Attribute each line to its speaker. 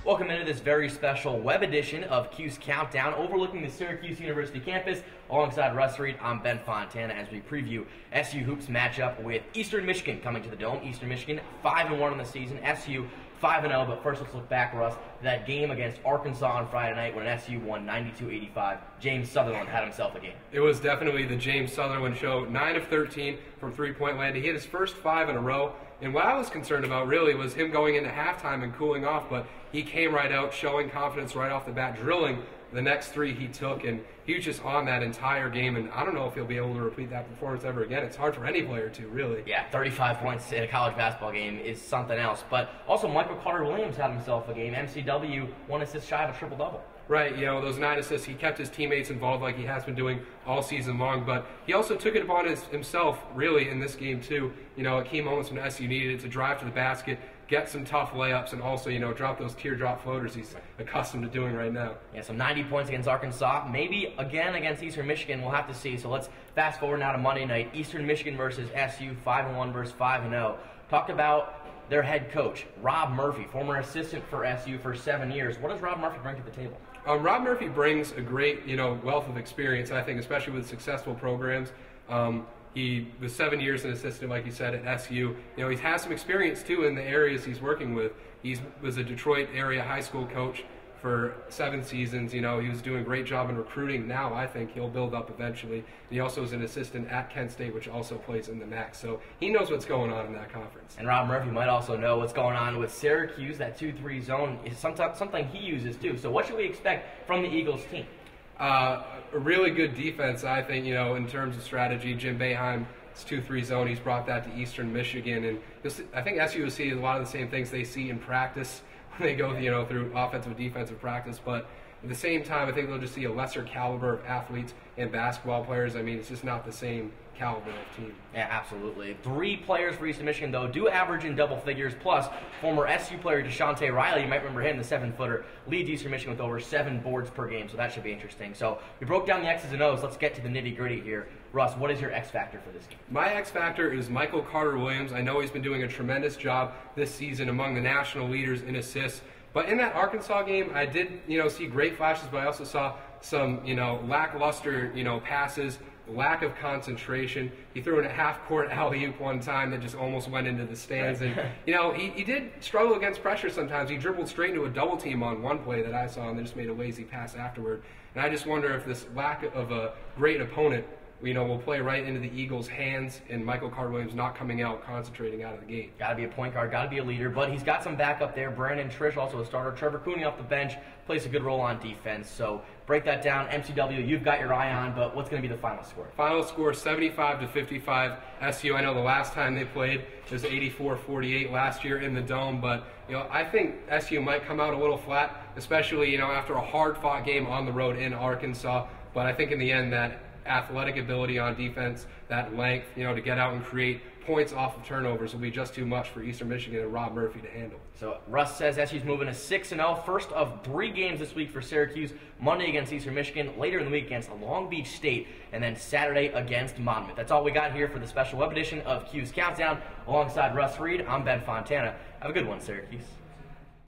Speaker 1: Welcome into this very special web edition of Cuse Countdown, overlooking the Syracuse University campus. Alongside Russ, I'm Ben Fontana as we preview SU Hoops matchup with Eastern Michigan coming to the Dome. Eastern Michigan 5-1 in the season, SU 5-0, but first let's look back, Russ, that game against Arkansas on Friday night when SU won 92-85. James Sutherland had himself a game.
Speaker 2: It was definitely the James Sutherland show. 9 of 13 from three-point land. He hit his first 5 in a row. And what I was concerned about really was him going into halftime and cooling off, but he came right out, showing confidence right off the bat, drilling the next 3 he took, and he was just on that entire game, and I don't know if he'll be able to repeat that performance ever again. It's hard for any player to, really.
Speaker 1: Yeah, 35 points in a college basketball game is something else. But also Michael Carter-Williams had himself a game. MCW, 1 assist shy of a triple-double.
Speaker 2: Right, you know, those 9 assists, he kept his teammates involved like he has been doing all season long, but he also took it upon himself, really, in this game, too. You know, at key moments when SU needed it to drive to the basket, get some tough layups, and also, you know, drop those teardrop floaters he's accustomed to doing right now.
Speaker 1: Yeah, so 90 points against Arkansas, maybe again against Eastern Michigan, we'll have to see. So let's fast forward now to Monday night, Eastern Michigan versus SU, 5-1 versus 5-0. Talked about their head coach, Rob Murphy, former assistant for SU for 7 years. What does Rob Murphy bring to the table?
Speaker 2: Rob Murphy brings a great, wealth of experience, I think, especially with successful programs. He was 7 years an assistant, like you said, at SU. You know, he's had some experience, too, in the areas he's working with. He was a Detroit area high school coach for 7 seasons. You know, he was doing a great job in recruiting. Now I think he'll build up eventually. And he also is an assistant at Kent State, which also plays in the MAC. So he knows what's going on in that conference.
Speaker 1: And Rob Murphy might also know what's going on with Syracuse. That 2-3 zone is something he uses too. So what should we expect from the Eagles team?
Speaker 2: A really good defense, I think, in terms of strategy. Jim Boeheim's 2-3 zone, he's brought that to Eastern Michigan. And I think SU will see a lot of the same things they see in practice when they go, through offensive and defensive practice. But at the same time, I think they'll just see a lesser caliber of athletes and basketball players. I mean, it's just not the same caliber of team.
Speaker 1: Yeah, absolutely. 3 players for Eastern Michigan, though, do average in double figures. Plus, former SU player DeShante Riley, you might remember him, the 7-footer, leads Eastern Michigan with over 7 boards per game, so that should be interesting. So we broke down the X's and O's. Let's get to the nitty-gritty here. Russ, what is your X factor for this game?
Speaker 2: My X factor is Michael Carter-Williams. I know he's been doing a tremendous job this season among the national leaders in assists. But in that Arkansas game, I did, see great flashes, but I also saw some, lackluster, passes, lack of concentration. He threw in a half-court alley-oop one time that just almost went into the stands. And, he did struggle against pressure sometimes. He dribbled straight into a double team on one play that I saw and then just made a lazy pass afterward. And I just wonder if this lack of a great opponent, will play right into the Eagles' hands, and Michael Carter-Williams not coming out, concentrating out of the gate.
Speaker 1: Got to be a point guard, got to be a leader, but he's got some backup there. Brandon Trish, also a starter. Trevor Cooney off the bench, plays a good role on defense. So break that down. MCW, you've got your eye on, but what's going to be the final score?
Speaker 2: Final score, 75-55 SU. I know the last time they played was 84-48 last year in the Dome, but I think SU might come out a little flat, especially after a hard-fought game on the road in Arkansas. But I think in the end that athletic ability on defense, that length, to get out and create points off of turnovers will be just too much for Eastern Michigan and Rob Murphy to handle. So
Speaker 1: Russ says SU's moving to 6-0, first of 3 games this week for Syracuse, Monday against Eastern Michigan, later in the week against Long Beach State, and then Saturday against Monmouth. That's all we got here for the special web edition of Cuse Countdown. Alongside Russ, I'm Ben Fontana. Have a good one, Syracuse.